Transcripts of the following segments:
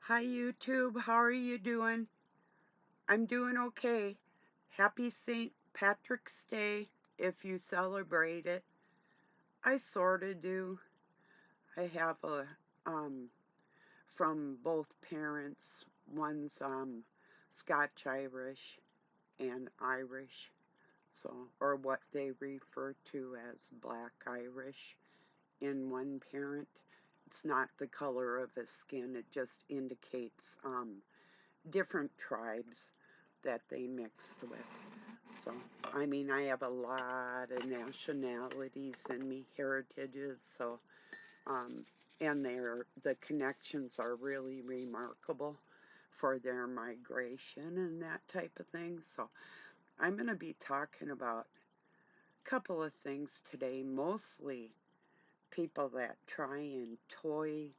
Hi YouTube, how are you doing? I'm doing okay. Happy St. Patrick's Day if you celebrate it. I sorta do. I have a from both parents. One's Scotch Irish and Irish. So or what they refer to as Black Irish in one parent. It's not the color of his skin, it just indicates different tribes that they mixed with. So, I mean, I have a lot of nationalities and me heritages, so, um, and the connections are really remarkable for their migration and that type of thing. So, I'm going to be talking about a couple of things today, mostly people that try and toy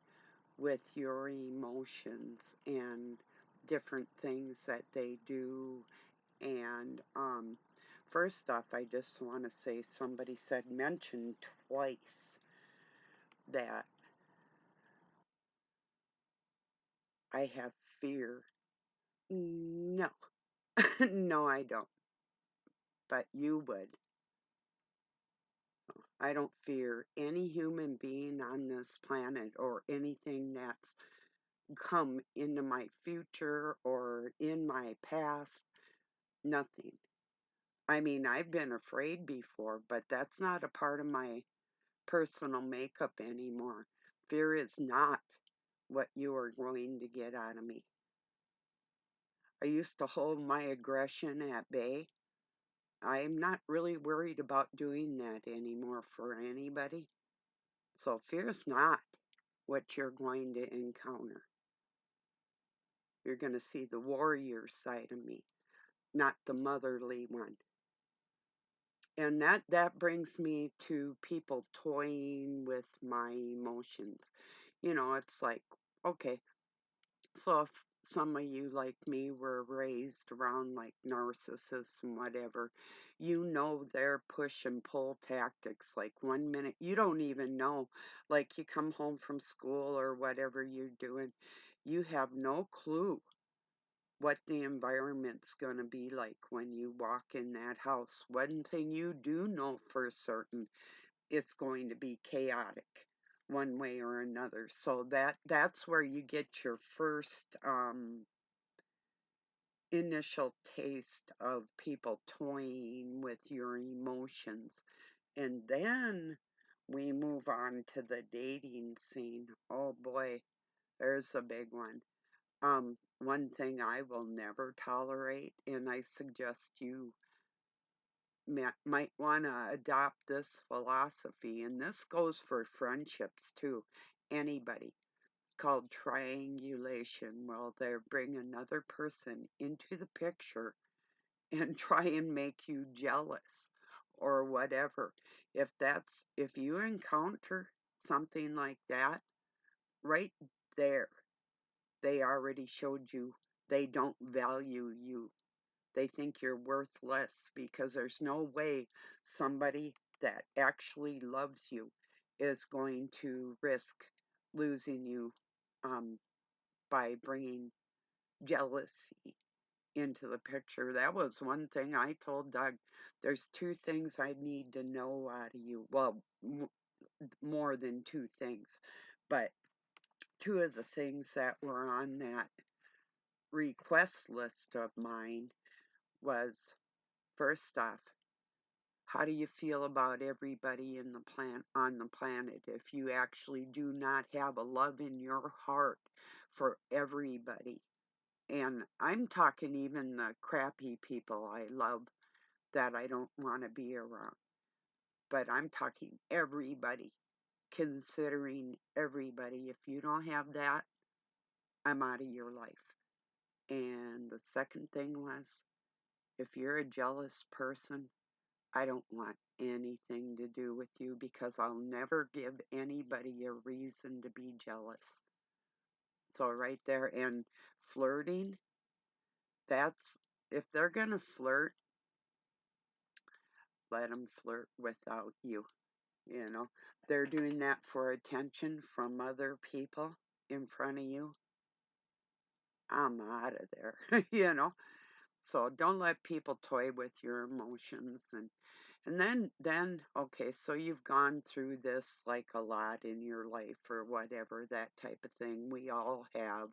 with your emotions and different things that they do. And first off, I just want to say somebody said mention twice that I have fear. No, no, I don't. But you would. I don't fear any human being on this planet or anything that's come into my future or in my past. Nothing. I mean, I've been afraid before, but that's not a part of my personal makeup anymore. Fear is not what you are going to get out of me. I used to hold my aggression at bay. I'm not really worried about doing that anymore for anybody. So fear is not what you're going to encounter. You're going to see the warrior side of me, not the motherly one. And that brings me to people toying with my emotions. It's like, okay, so if some of you like me were raised around like narcissists and whatever, their push and pull tactics. Like 1 minute, you don't even know, like you come home from school or whatever you're doing, you have no clue what the environment's going to be like when you walk in that house. One thing you do know for certain, it's going to be chaotic one way or another. So that's where you get your first initial taste of people toying with your emotions. And then we move on to the dating scene. Oh boy, there's a big one. One thing I will never tolerate, and I suggest you might want to adopt this philosophy, and this goes for friendships too. Anybody. It's called triangulation. Well, they bring another person into the picture and try and make you jealous or whatever. If you encounter something like that, right there, they already showed you they don't value you. They think you're worth less because there's no way somebody that actually loves you is going to risk losing you um, by bringing jealousy into the picture. That was one thing I told Doug. There's two things I need to know out of you. Well, more than two things, but two of the things that were on that request list of mine was, first off, how do you feel about everybody in the on the planet if you actually do not have a love in your heart for everybody? And I'm talking even the crappy people I love that I don't want to be around. But I'm talking everybody, considering everybody. If you don't have that, I'm out of your life. And the second thing was, if you're a jealous person, I don't want anything to do with you because I'll never give anybody a reason to be jealous. So right there, and flirting, that's, if they're going to flirt, let them flirt without you. You know, they're doing that for attention from other people in front of you. I'm out of there, you know? So don't let people toy with your emotions. And then okay, so you've gone through this like a lot in your life or whatever, that type of thing. We all have,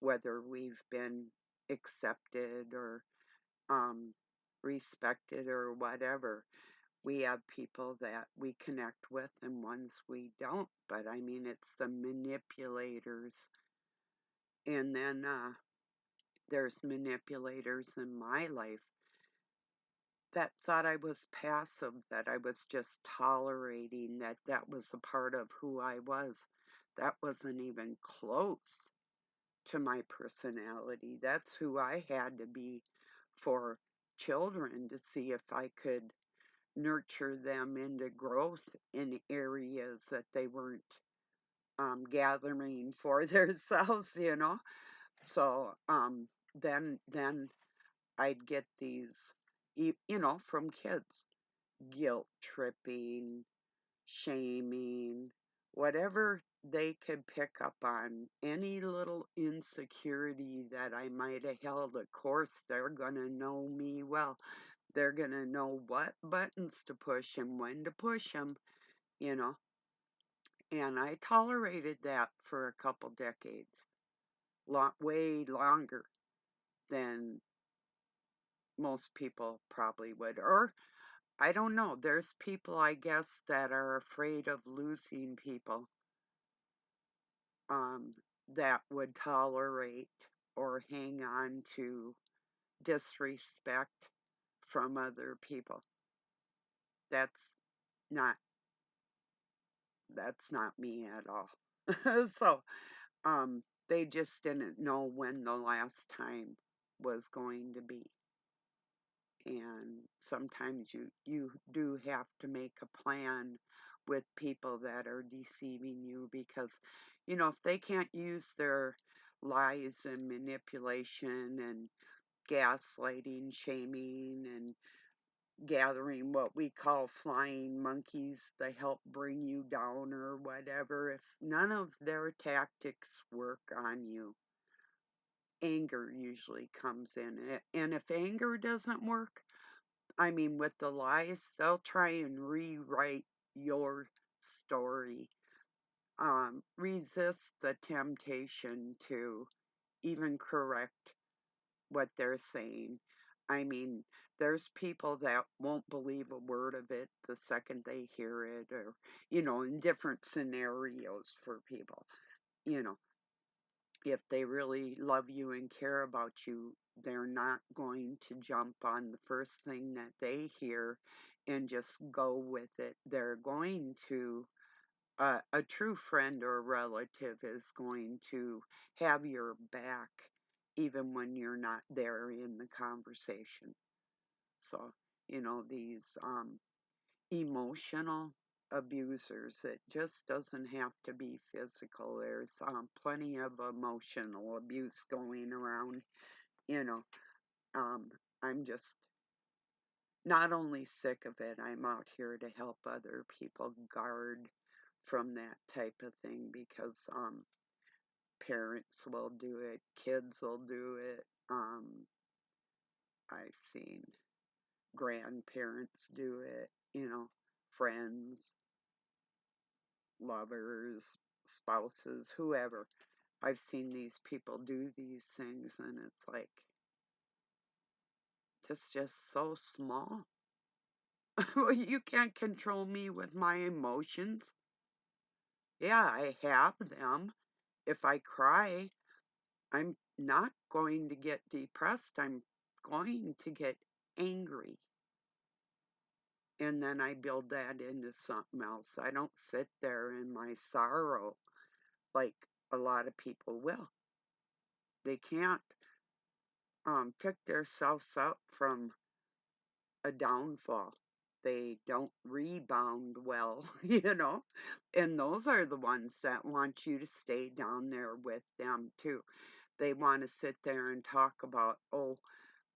whether we've been accepted or um respected or whatever. We have people that we connect with and ones we don't. But I mean, it's the manipulators. And then there's manipulators in my life that thought I was passive, that I was just tolerating, that that was a part of who I was. That wasn't even close to my personality. That's who I had to be for children, to see if I could nurture them into growth in areas that they weren't gathering for themselves, you know. So then I'd get these, you know, from kids, guilt tripping, shaming, whatever they could pick up on, any little insecurity that I might have held. Of course, they're going to know me well. They're going to know what buttons to push and when to push them, you know. And I tolerated that for a couple decades, way longer than most people probably would. Or I don't know. There's people, I guess, that are afraid of losing people, um, that would tolerate or hang on to disrespect from other people. That's not that's not me at all. So they just didn't know when the last time was going to be. And sometimes you do have to make a plan with people that are deceiving you, because you know, if they can't use their lies and manipulation and gaslighting, shaming, and gathering what we call flying monkeys to help bring you down or whatever, if none of their tactics work on you, anger usually comes in. And if anger doesn't work, I mean, with the lies, they'll try and rewrite your story. Resist the temptation to even correct what they're saying. I mean, there's people that won't believe a word of it the second they hear it, or, you know, in different scenarios for people. You know, if they really love you and care about you, they're not going to jump on the first thing that they hear and just go with it. They're going to, a true friend or relative is going to have your back even when you're not there in the conversation. So, you know, these emotional abusers, it just doesn't have to be physical. There's plenty of emotional abuse going around, you know. um, I'm just not only sick of it, I'm out here to help other people guard from that type of thing, because parents will do it, kids will do it, I've seen grandparents do it, you know, friends, lovers, spouses, whoever. I've seen these people do these things, and it's like, it's just so small. You can't control me with my emotions. Yeah, I have them. If I cry, I'm not going to get depressed. I'm going to get angry. And then I build that into something else. I don't sit there in my sorrow like a lot of people will. They can't pick themselves up from a downfall. They don't rebound well, you know? And those are the ones that want you to stay down there with them too. They want to sit there and talk about, oh,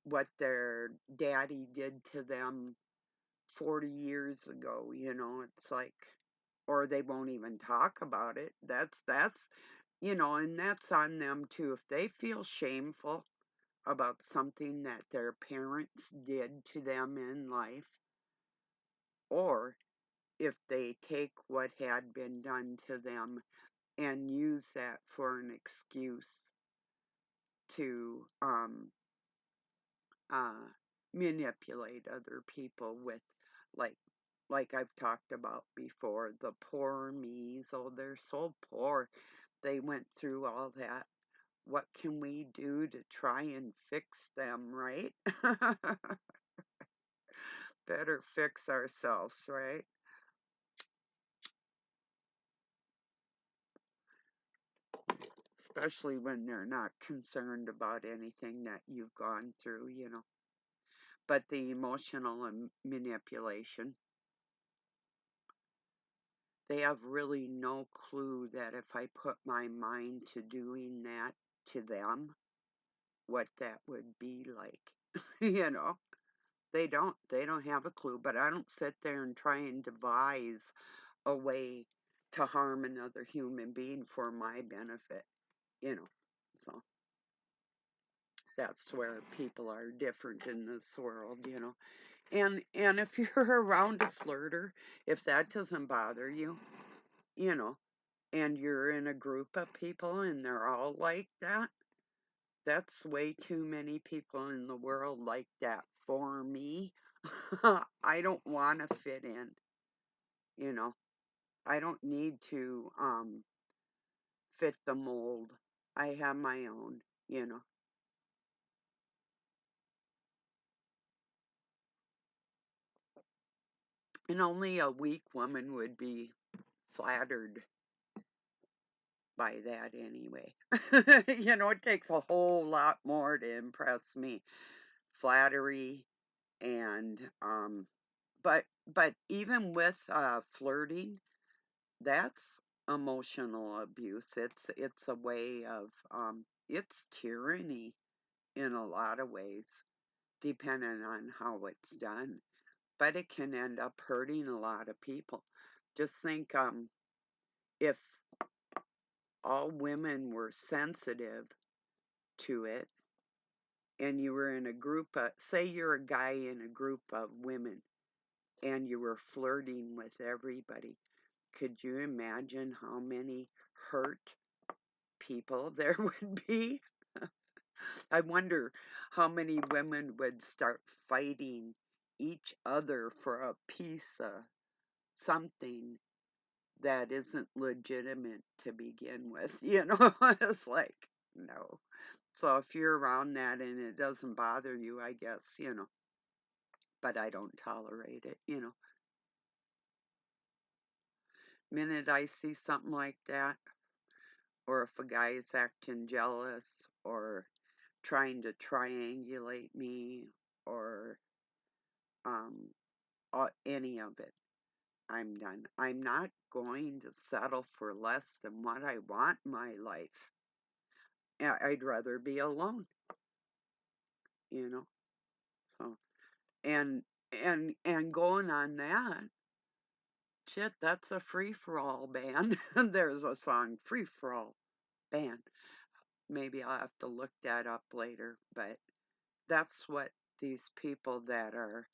what their daddy did to them 40 years ago, you know? It's like, or they won't even talk about it. That's and that's on them too. If they feel shameful about something that their parents did to them in life, or if they take what had been done to them and use that for an excuse to uh, manipulate other people with, like I've talked about before, the poor me's. Oh, they're so poor. They went through all that. What can we do to try and fix them, right? Better fix ourselves, right? Especially when they're not concerned about anything that you've gone through. But the emotional manipulation, they have really no clue that if I put my mind to doing that to them, what that would be like. you know, they don't have a clue, but I don't sit there and try and devise a way to harm another human being for my benefit, you know. So that's where people are different in this world. And if you're around a flirter, if that doesn't bother you, you know, and you're in a group of people and they're all like that, that's way too many people in the world like that for me. I don't want to fit in, you know. I don't need to fit the mold. I have my own. And only a weak woman would be flattered by that anyway. It takes a whole lot more to impress me. Flattery and but even with flirting, that's emotional abuse. It's a way of it's tyranny in a lot of ways, depending on how it's done. But it can end up hurting a lot of people. Just think if all women were sensitive to it, and you were in a group of, say you're a guy in a group of women, and you were flirting with everybody, could you imagine how many hurt people there would be? I wonder how many women would start fighting each other for a piece of something that isn't legitimate to begin with. It's like, no. So if you're around that and it doesn't bother you, I guess. But I don't tolerate it. Minute I see something like that, or if a guy is acting jealous or trying to triangulate me or um, any of it, I'm done. I'm not going to settle for less than what I want in my life. I'd rather be alone, you know. So and and going on that, shit, that's a free for all band. There's a song, free for all band. Maybe I'll have to look that up later, but that's what these people that are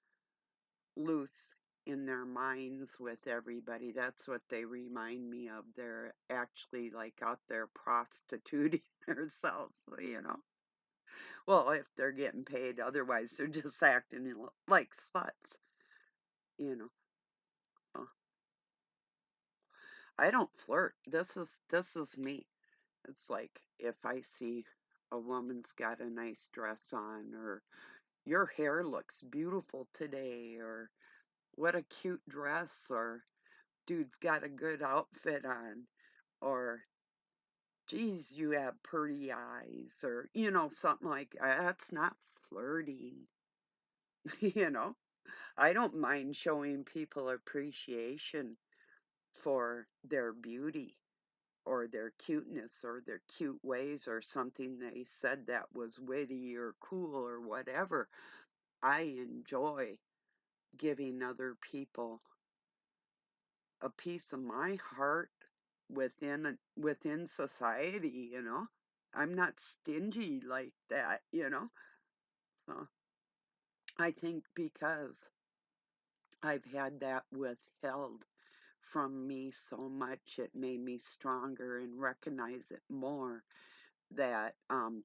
loose in their minds with everybody, that's what they remind me of. They're actually like out there prostituting themselves. Well, if they're getting paid, otherwise they're just acting like sluts, you know. Uh, I don't flirt. This is me. It's like if I see a woman's got a nice dress on, or your hair looks beautiful today, or what a cute dress, or dude's got a good outfit on, or geez, you have pretty eyes, or something like that. That's not flirting. you know I don't mind showing people appreciation for their beauty or their cuteness or their cute ways or something they said that was witty or cool or whatever. I enjoy giving other people a piece of my heart within society, you know. I'm not stingy like that, you know. So I think because I've had that withheld from me so much, it made me stronger and recognize it more that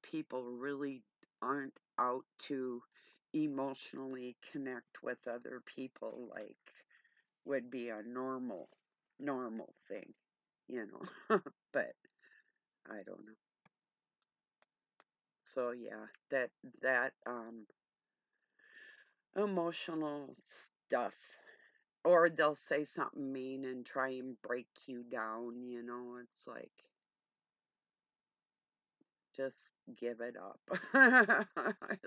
people really aren't out to emotionally connect with other people like would be a normal thing, you know. But I don't know. So yeah, that emotional stuff. Or they'll say something mean and try and break you down, you know. It's like just give it up.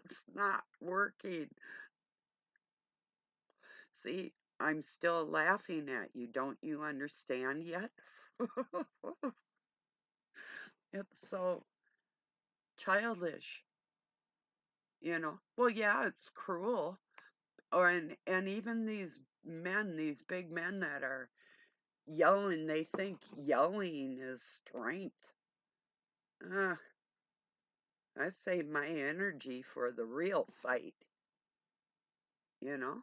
It's not working. See, I'm still laughing at you. Don't you understand yet? It's so childish, you know. Well, yeah, it's cruel. Or and even these men, these big men that are yelling, they think yelling is strength. Uh, I save my energy for the real fight, you know.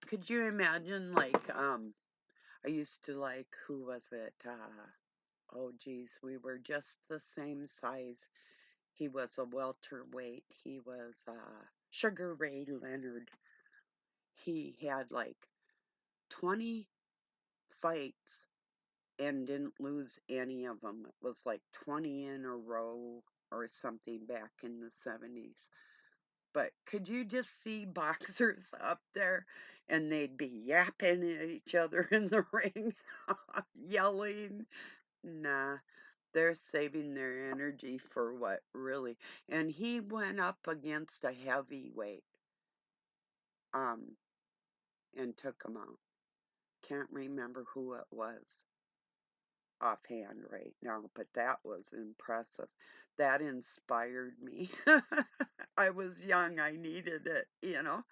Could you imagine, like, I used to like, who was it? Oh, geez, we were just the same size. He was a welterweight. He was Sugar Ray Leonard. He had like 20 fights and didn't lose any of them. It was like 20 in a row or something back in the 70s. But could you just see boxers up there and they'd be yapping at each other in the ring, yelling? Nah, they're saving their energy for what really. And he went up against a heavyweight, um, and took him out. Can't remember who it was offhand right now, but that was impressive. That inspired me. I was young, I needed it, you know,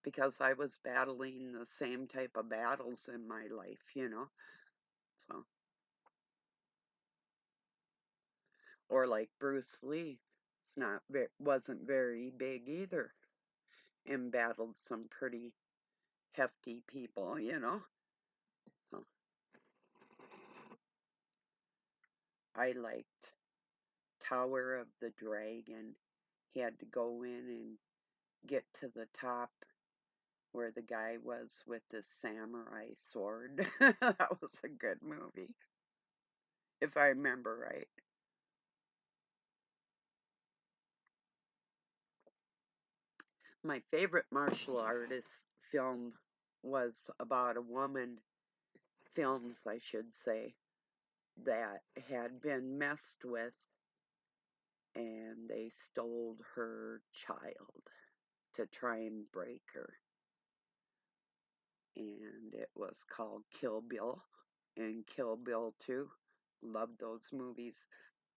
because I was battling the same type of battles in my life, you know. So, or like Bruce Lee, wasn't very big either, and battled some pretty hefty people, you know. So I liked Tower of the Dragon. He had to go in and get to the top where the guy was with the samurai sword. That was a good movie, if I remember right. My favorite martial artist film was about a woman, films I should say, that had been messed with and they stole her child to try and break her. And it was called Kill Bill and Kill Bill 2. Loved those movies.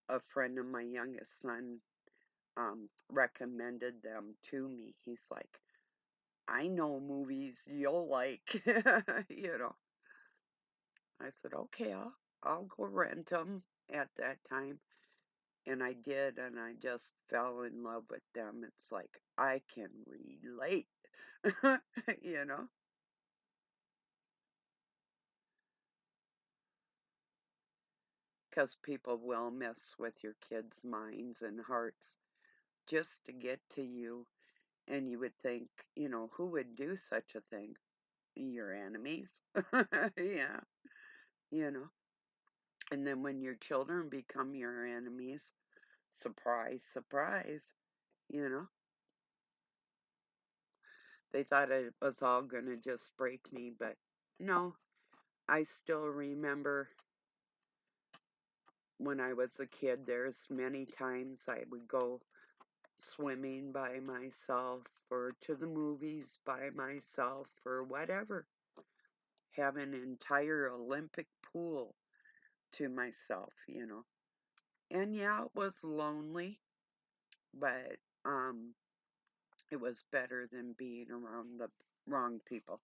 A friend of my youngest son recommended them to me. He's like, I know movies you'll like, you know. I said, okay, I'll go rent them at that time. And I did, and I just fell in love with them. It's like, I can relate, you know, because people will mess with your kids' minds and hearts just to get to you. And you would think, you know, who would do such a thing? Your enemies. Yeah, you know. And then when your children become your enemies, surprise, surprise, you know. They thought it was all going to just break me, but no, I still remember when I was a kid, there's many times I would go swimming by myself or to the movies by myself or whatever. Have an entire Olympic pool to myself, you know. And yeah, it was lonely, but It was better than being around the wrong people.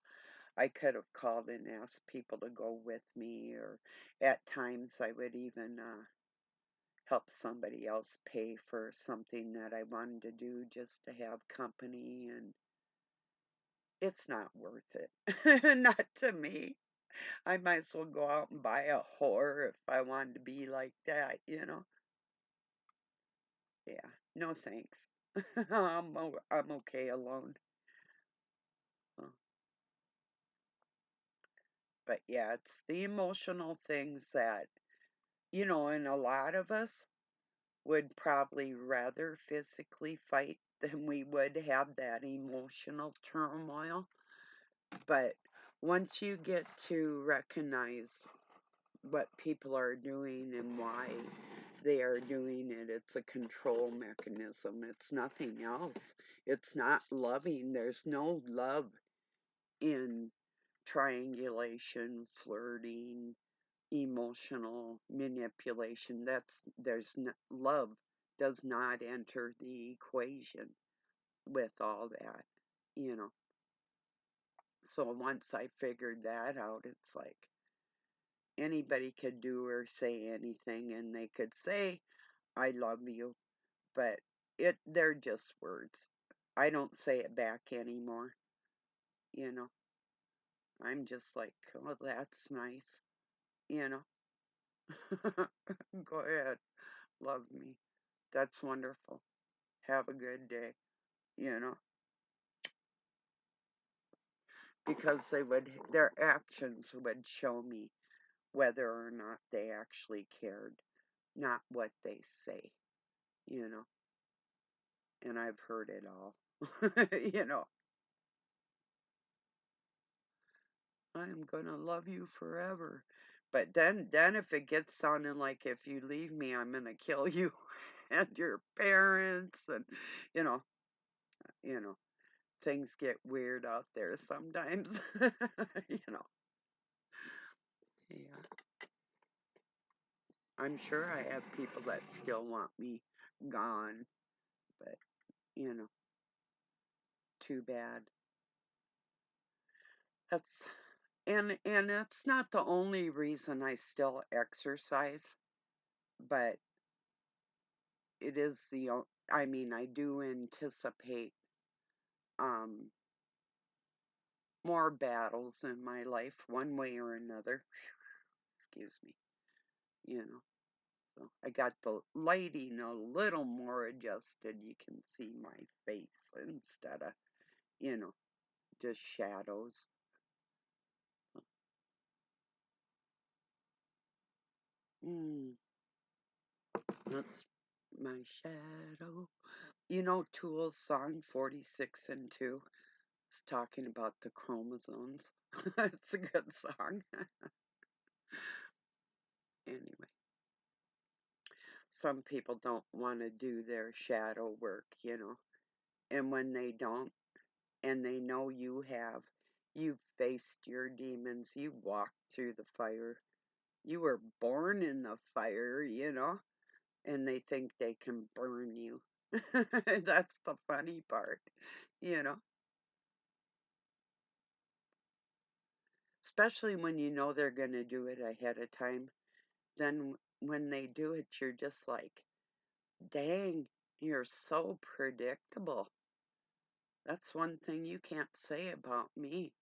I could have called and asked people to go with me, or at times I would even help somebody else pay for something that I wanted to do just to have company, and it's not worth it. Not to me. I might as well go out and buy a whore if I wanted to be like that. Yeah, no thanks. I'm okay alone. Uh, But yeah, it's the emotional things that, and a lot of us would probably rather physically fight than we would have that emotional turmoil. But once you get to recognize what people are doing and why they are doing it, it's a control mechanism. It's nothing else. It's not loving. There's no love in triangulation, flirting, emotional manipulation. Love does not enter the equation with all that. So once I figured that out, it's like anybody could do or say anything, and they could say I love you, but they're just words. I don't say it back anymore. You know, I'm just like, oh, that's nice. You know, go ahead, love me. That's wonderful. Have a good day. You know, because their actions would show me whether or not they actually cared, not what they say. You know, and I've heard it all. you know, I'm gonna love you forever. But then if it gets sounding like if you leave me, I'm gonna kill you and your parents, and you know, you know, things get weird out there sometimes. you know, yeah. I'm sure I have people that still want me gone, but too bad. That's and it's not the only reason I still exercise, but it is I mean, I do anticipate um more battles in my life one way or another. Excuse me. You know. So I got the lighting a little more adjusted. You can see my face instead of, you know, just shadows. Mm, that's my shadow. Tool's song 46 and 2. It's talking about the chromosomes. It's a good song. Anyway, some people don't want to do their shadow work. And when they don't, and they know you've faced your demons, you walked through the fire, you were born in the fire, and they think they can burn you. That's the funny part, you know, especially when you know they're going to do it ahead of time. Then when they do it, you're just like, dang, you're so predictable. That's one thing you can't say about me.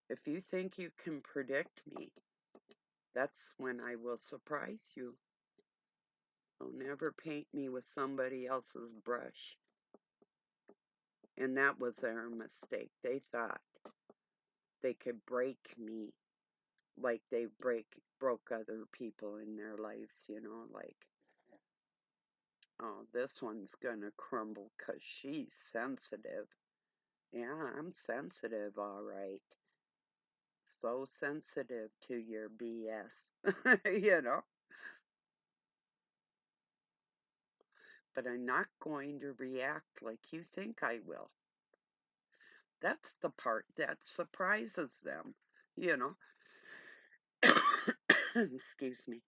If you think you can predict me, that's when I will surprise you. Don't never paint me with somebody else's brush. And that was their mistake. They thought they could break me like they broke other people in their lives, like, oh, this one's gonna crumble 'cause she's sensitive. Yeah, I'm sensitive, all right. So sensitive to your BS, you know. But I'm not going to react like you think I will. That's the part that surprises them. Excuse me.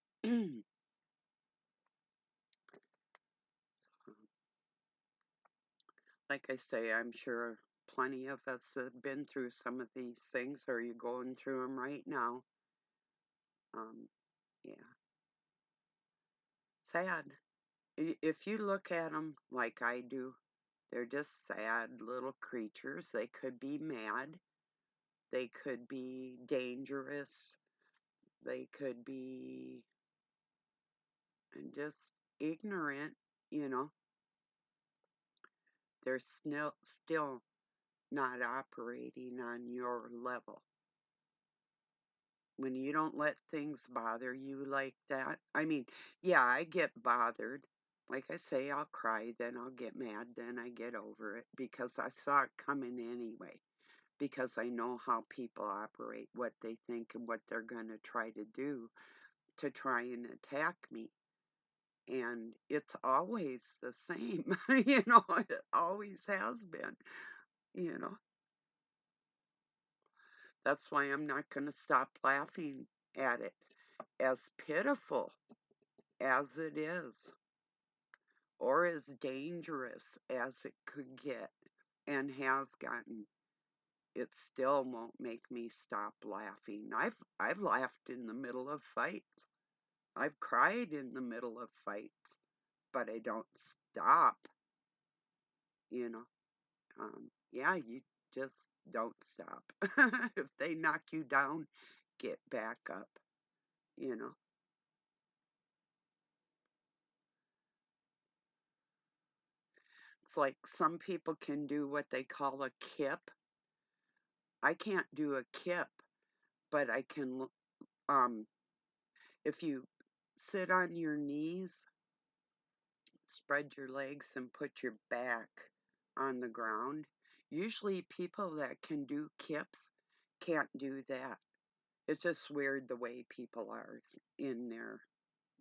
Like I say, I'm sure plenty of us have been through some of these things, or you're going through them right now. Yeah, sad. If you look at them like I do, they're just sad little creatures. They could be mad. They could be dangerous. They could be just ignorant, you know. They're still not operating on your level. When you don't let things bother you like that. I mean, yeah, I get bothered. Like I say, I'll cry, then I'll get mad, then I get over it because I saw it coming anyway. Because I know how people operate, what they think, and what they're going to try to do to try and attack me. And it's always the same, you know, it always has been, you know. That's why I'm not going to stop laughing at it. As pitiful as it is, or as dangerous as it could get and has gotten, it still won't make me stop laughing. I've laughed in the middle of fights. I've cried in the middle of fights, but I don't stop, you know. Yeah, you just don't stop. If they knock you down, get back up, you know. It's like some people can do what they call a kip. I can't do a kip, but I can, um, if you sit on your knees, spread your legs, and put your back on the ground. Usually, people that can do kips can't do that. It's just weird the way people are in their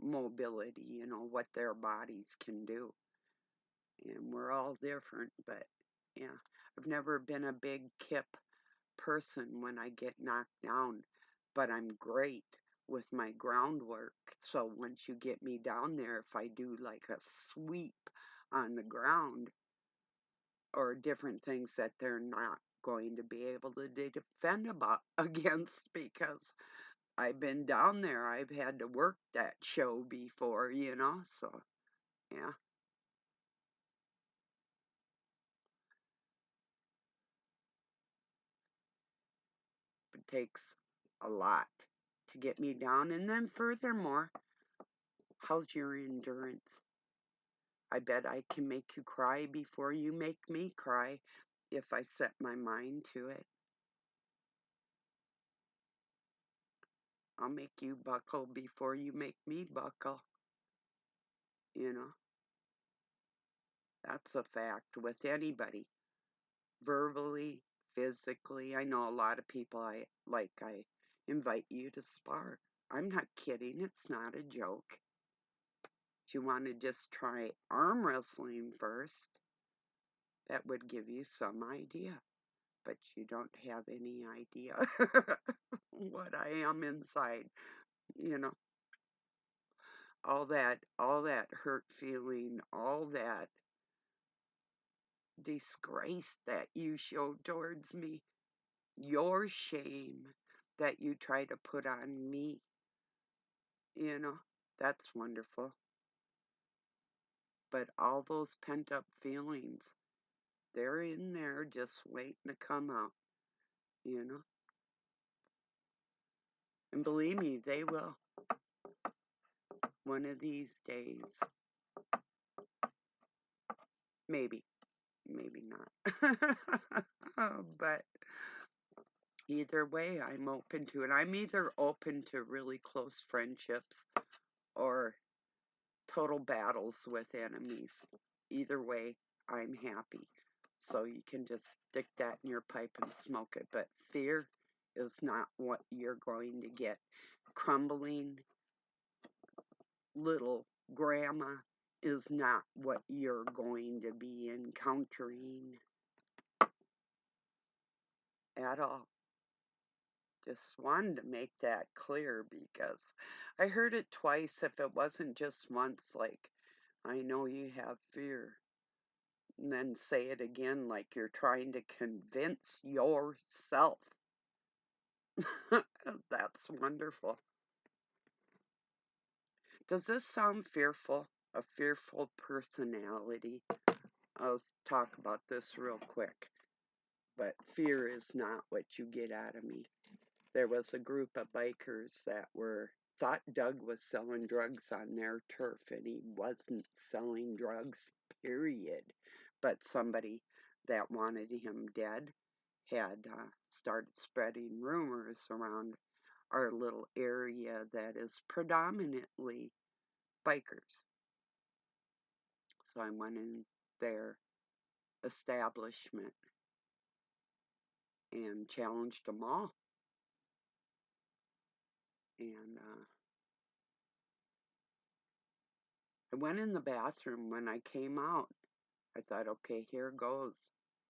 mobility, you know, what their bodies can do. And we're all different, but yeah, I've never been a big kip person when I get knocked down, but I'm great with my groundwork. So once you get me down there, if I do like a sweep on the ground or different things that they're not going to be able to defend about against because I've been down there. I've had to work that show before, you know, so yeah, it takes a lot to get me down. And then furthermore, how's your endurance? I bet I can make you cry before you make me cry if I set my mind to it. I'll make you buckle before you make me buckle. You know, that's a fact with anybody. Verbally, physically. I know a lot of people I invite you to spar. I'm not kidding, it's not a joke. If you want to just try arm wrestling first, that would give you some idea. But you don't have any idea what I am inside, you know. All that hurt feeling, all that disgrace that you showed towards me, your shame that you try to put on me, you know, that's wonderful. But all those pent up feelings, they're in there just waiting to come out, you know. And believe me, they will. One of these days. Maybe, maybe not. But either way, I'm open to it. I'm either open to really close friendships or total battles with enemies. Either way, I'm happy. So you can just stick that in your pipe and smoke it. But fear is not what you're going to get. Crumbling little grandma is not what you're going to be encountering at all. Just wanted to make that clear because I heard it twice if it wasn't just once, like, I know you have fear. and then say it again like you're trying to convince yourself. That's wonderful. Does this sound fearful? A fearful personality? I'll talk about this real quick. But fear is not what you get out of me. There was a group of bikers that thought Doug was selling drugs on their turf, and he wasn't selling drugs, period. But somebody that wanted him dead had started spreading rumors around our little area that is predominantly bikers. So I went in their establishment and challenged them all. And I went in the bathroom. When I came out, I thought, okay, here goes.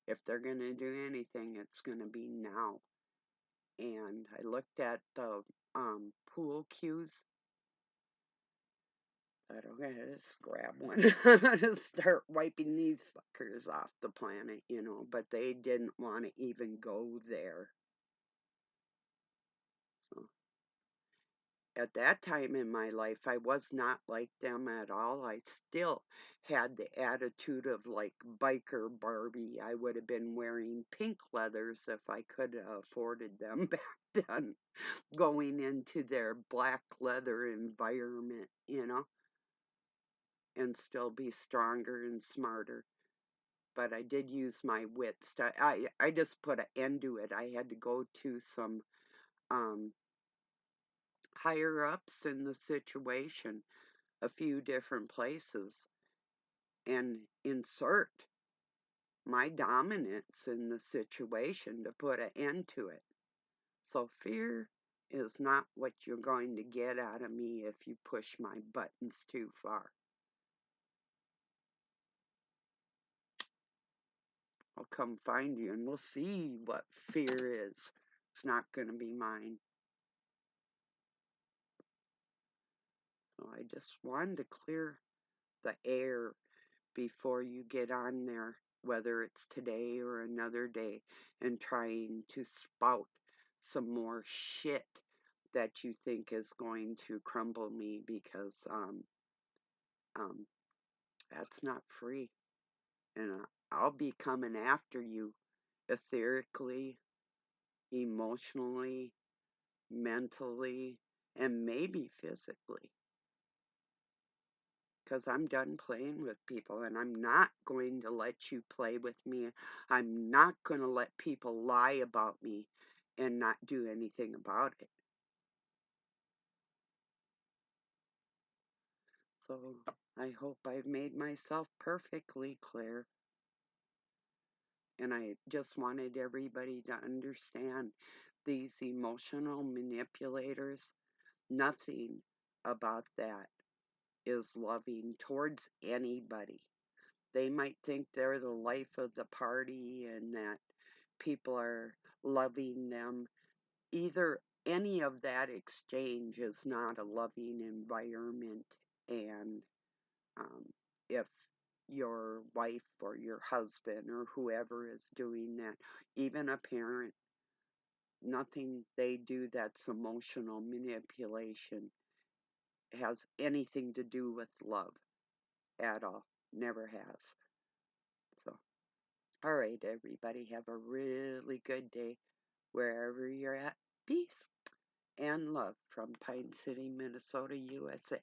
If they're going to do anything, it's going to be now. And I looked at the pool cues. I thought, okay, just grab one. I'm going to start wiping these fuckers off the planet, but they didn't want to even go there. So at that time in my life, I was not like them at all. I still had the attitude of like biker Barbie. I would have been wearing pink leathers if I could have afforded them back then, going into their black leather environment, and still be stronger and smarter. But I did use my wits. I just put an end to it. I had to go to some um, higher ups in the situation, a few different places, and insert my dominance in the situation to put an end to it. So fear is not what you're going to get out of me if you push my buttons too far. I'll come find you and we'll see what fear is. It's not going to be mine. So I just wanted to clear the air before you get on there, whether it's today or another day, and trying to spout some more shit that you think is going to crumble me, because um, that's not free. And I'll be coming after you etherically, emotionally, mentally, and maybe physically. Because I'm done playing with people, and I'm not going to let you play with me. I'm not going to let people lie about me and not do anything about it. So I hope I've made myself perfectly clear. And I just wanted everybody to understand these emotional manipulators, nothing about that is loving towards anybody. They might think they're the life of the party and that people are loving them. Either any of that exchange is not a loving environment. And if your wife or your husband or whoever is doing that, even a parent, nothing they do that's emotional manipulation has anything to do with love at all. Never has. So, all right, everybody, have a really good day wherever you're at. Peace and love from Pine City, Minnesota, USA.